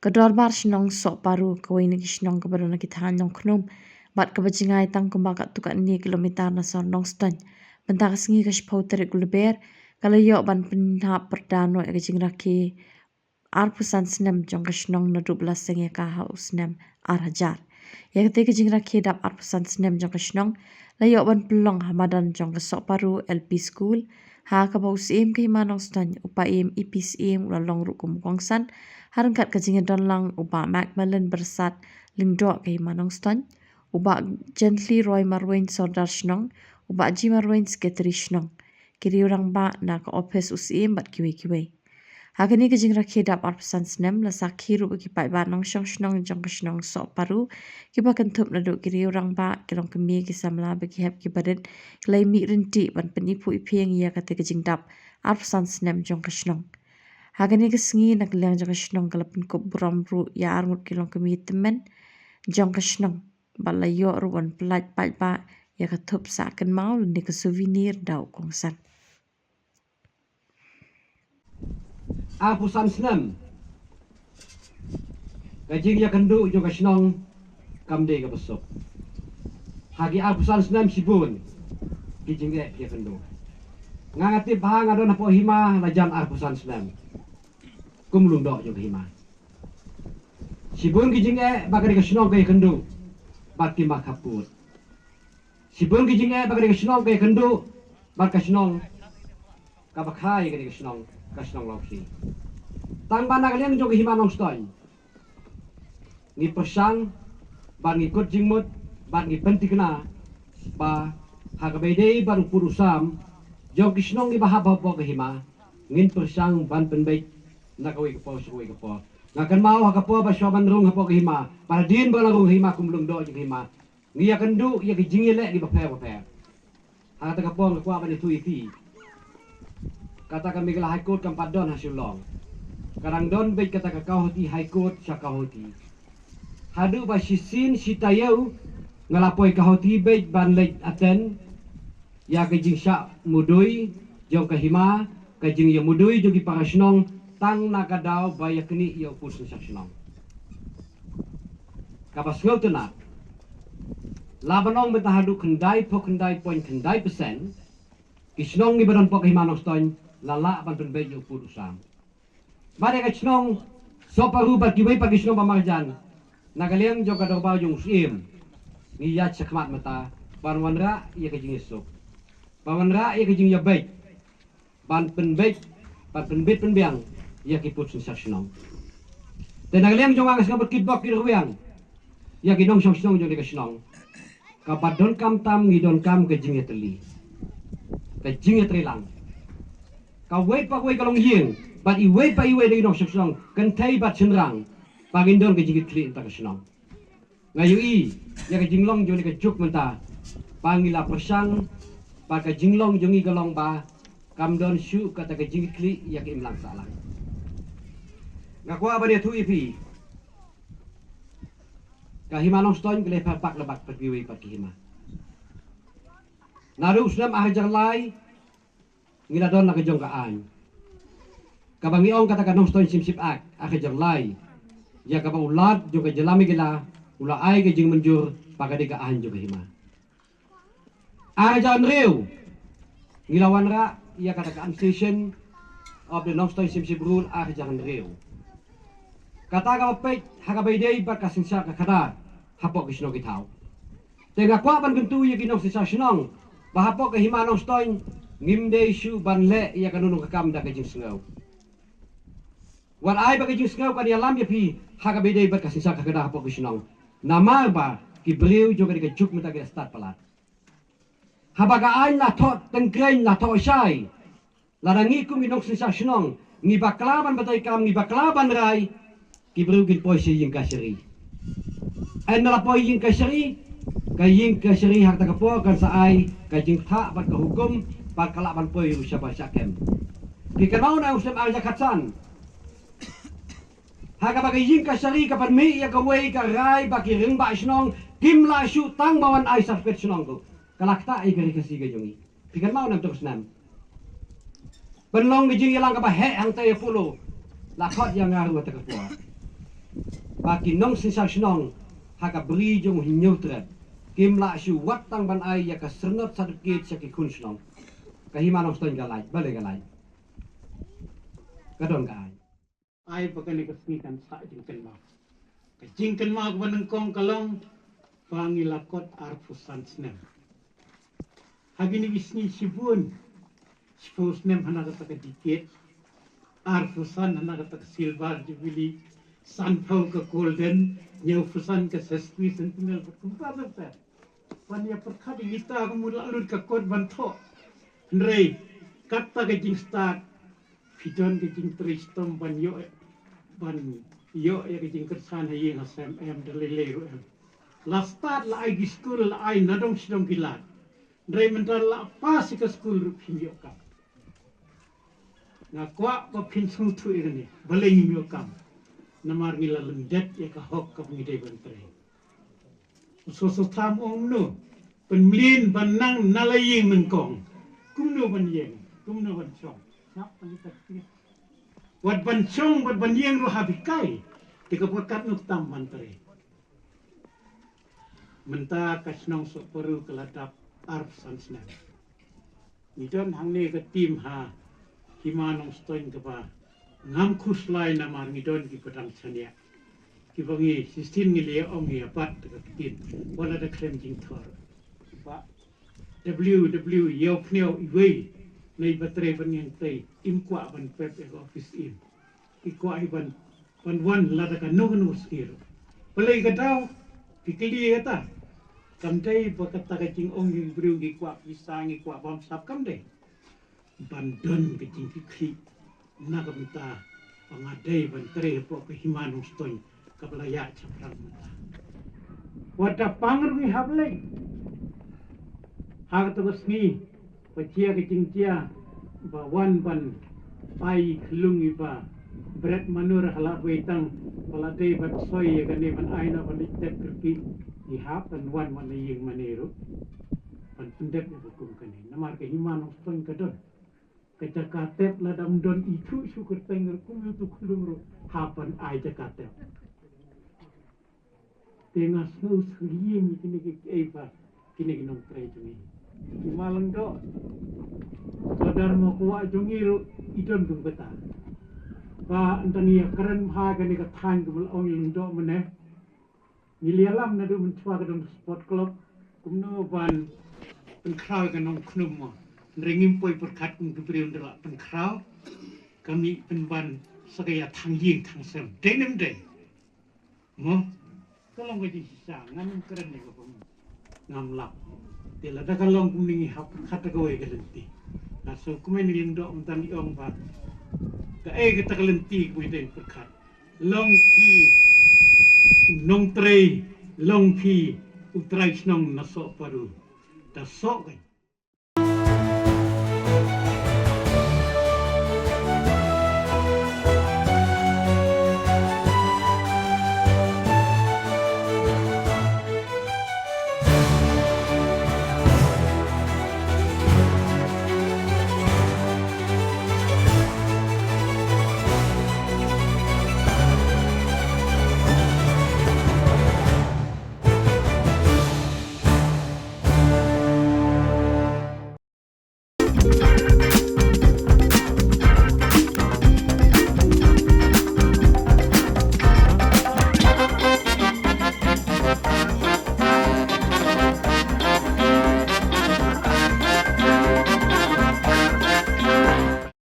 Kedor bar shnong sok paru kawai ni shnong kabaro na kitahan nong knom bat kabajingai tang kumbakat tukat ni kilometer na son nong ston bentar singi ka shpau terik gulber kalayo ban pinha perdano e kajing raki arpusan snem jong ka shnong na 12 sengi ka haus snem hajar ya kate kajing raki dap arpusan snem jong ka shnong layo ban pelong hamadan jong ka sok paru LP school ha ka bau sim ka himanong ston upa im ipis im ulalong rukum kongsan harangkat kajing don lang uba Macmillan bersat lingdo ka himanong ston uba gently roy marwain sordar shnong uba ji marwain sketri shnong kiri orang ba na ka office usim bat kiwe hakani kajing rakhe dap arpsan snem la sakhi ru ki pai ba nong shong shnong jong ka shnong so paru ki ba kan thup na do kiri orang ba kilong kemi ki samla ba ki hep ki badet klai mi rinti ban pani phu ipheng ya ka te kajing dap arpsan snem jong ka shnong hakani ka singi nak liang jong ka shnong kalapin ko buram ru ya armut kilong kemi temen jong ka shnong bala yo ru wan plat pai ba ya ka thup sa kan mau ni ka souvenir dau kongsan Apusan senam kajing ya kendu jo ka shnong kamde ka besok hagi apusan senam sibun kijing ya kendu ngangati bahang adon po hima lajan apusan senam kumlung do jo hima sibun kijing bagari ka shnong ka kendu bati makaput sibun kijing bagari ka shnong ka kendu bak ka shnong ka bakhai ka shnong kasnong loksi tang bana kalian jo himanong stoy ni persang ban ni kot jingmut ban ni pentikna ba hagabede ban purusam jo kisnong ni bahab po ke hima ngin persang ban penbait nakawi ko suwi ko ngakan mau hakapo ba syaban rung hapo ke hima para din ba rung hima kumlung do jing hima ngi ya kendu ya ki jingile di bape hata kapo ngwa ba ni tuiti kata kami kala high court kan padon hasil long karang don bait kata ka kahoti high court sa kahoti hadu ba sisin sitayau ngalapoi kahoti bait ban leit aten ya ka jing sya mudui jong ka hima ka jing ya mudui jogi parasnong tang nakadaw ba yakni ya pus sa snong kabas ngau tena labanong betahadu kendai point kendai persen kisnong ni badan pok himanong stoin lala ban penbej yo pur usam bare ka chnong so paru ba kiwei pa kisnong ba marjan nagaliang jo ka doba yung sim ni ya chakmat mata banwanra ya ka jing esok banwanra ya ka jing ya bait ban penbej ban penbet penbiang ya ki put sa chnong te nagaliang jo ngas ka kit bok ki ruang ya ki dong song snong jo ka chnong ka badon kam tam ngidon kam ka jing eteli ka jing etrelang ka wei pa wei kalong yeng bat I wei pa I wei dong song kan thai bat chenrang pagindon ke jigit kli ta kasnong ngayu I ya ka jinglong joni ka juk menta pangila persang pa ka jinglong jongi galong ba kamdon shu kata ka jigit kli ya ka imlang salang ngakwa ba dia tu ipi ka himanong ston kle pa pak lebak pergiwi pat hima naru snam ahajar lai ngila don na kajong kaan kabangi ong kata kanong stone simsip ak akajar lai ya kaba ulat juga jalami gila ula ai ke jing menjur pagadi kaan juga hima aja andreu ngilawan ra ya kata kaan station of the non stone simsip rule aja andreu kata ka pek hakabai dei ba kasinsa ka kada hapok kisno kitau tenga kwa ban gentu ya kinong sisa sinong bahapok ke hima non stone ngimde shu banle ya kanunung kakam da kajing sengau war ai ba kajing sengau kan ya lam ya pi haga bede ba kasisa ka kada hapo kisnong namar ba ki breu juga ka juk meta ka start palat habaga ai la thot tengkrein la tho shai la rangi ku minong sisa snong ngi baklaban batai kam ngi baklaban rai ki breu gin poisi yin kaseri ai na la poi yin kaseri kaying kaseri hak ta kapo kan sa ai kajing tha bat ka hukum pat kalaban poy usya basya kem pikanau na usap aja katsan haga bagi ying kasari kapan mi ya kawai ka rai bagi ring ba snong kim la shu tang bawan ai sarpet snong ko kalakta ai gari kasi ga jongi pikanau na terus nam benlong di jing yalang ka ba he ang tay pulo la khot yang ngaru ta ka bagi nong sisa senong haka beri jong hinyutret kim la shu wat tang ban ai ya ka sernot sadikit saki kun senong kahima nong stone galai bale galai kadon ka ai bakal ikasni kan sa jingkan ma ka jingkan ma ko nang kong kalong pangilakot arfusan snem hagini isni sibun spos nem hana ka dikit arfusan hana ka silver jubilee sunflower ka golden nyau fusan ka seswi sentinel berkumpar ta pania perkhat kita ko mula lur ka kot bantho rei kata ka jing start pidon ka jing tristom ban yo ya ka jing kersan hayi hasam em dalile ro em la start la ai school la ai nadong sidong gilat rei mental la pas ka school ru phimyo ka na kwa pa phin su thu irni baleng myo kam namar ngila lendet ya ka hok ka ngide bantre so tham ong no penmlin banang nalaying mengkong kumno ban yeng kumno ban chong nap ani ka wat ban chong wat ban yeng ro habikai tika pokat nuk tam bantre menta kasnong so peru keladap arf sansna nidon hangne ka tim ha himanong stoin ka ba ngam khuslai namar ngidon ki pedang chania ki bangi sistin ngile ong ya pat ka tin wala da krem jing thor ba ww yo pneu iwe nei batre ban yang tei im kwa ban pep office in ikwa iban ban wan la da ka no no skir pelai ka dau pikili kata kam dei ba kata ka jing ong ing bru gi kwa pisang gi kwa bam sap kam dei ban don ka jing ki nagamta pangadai bantre po ke himanung stoin kablaya chaprang mata wata pangrungi hablai hag to basni pachia ke jingtia ba wan ban pai khulungi ba bret manur hala weitang paladai ban soi ke ne ban aina ban tek kerki di hap dan wan wan ying manero ban pendep hukum kene namar ke himanung stoin kadon Jakatep ladam don itu syukur tengger kum itu kulung hapan ai jakatep. Tengah snow sering kini eva kini nong tray jungi. Malang do sadar mo kuwa jungi idon dung beta. Ba antani keren ha kani ka tang kumul ong yung do mene. Nilialam na do mentua ka dong sport club kumno ban penkraw ka nong knum mo. Ringim poi perkat kebriun dela penkrau kami penban segaya tangying tangsem denem de mo kalong ko sisa ngam keren ni ko ngam lap de la da kalong kuning hap khata ko e galenti na so kumen ling do untan iong ba ka e ka takalenti ko ite perkat long pi nong trei long pi utrai snong na so paru da so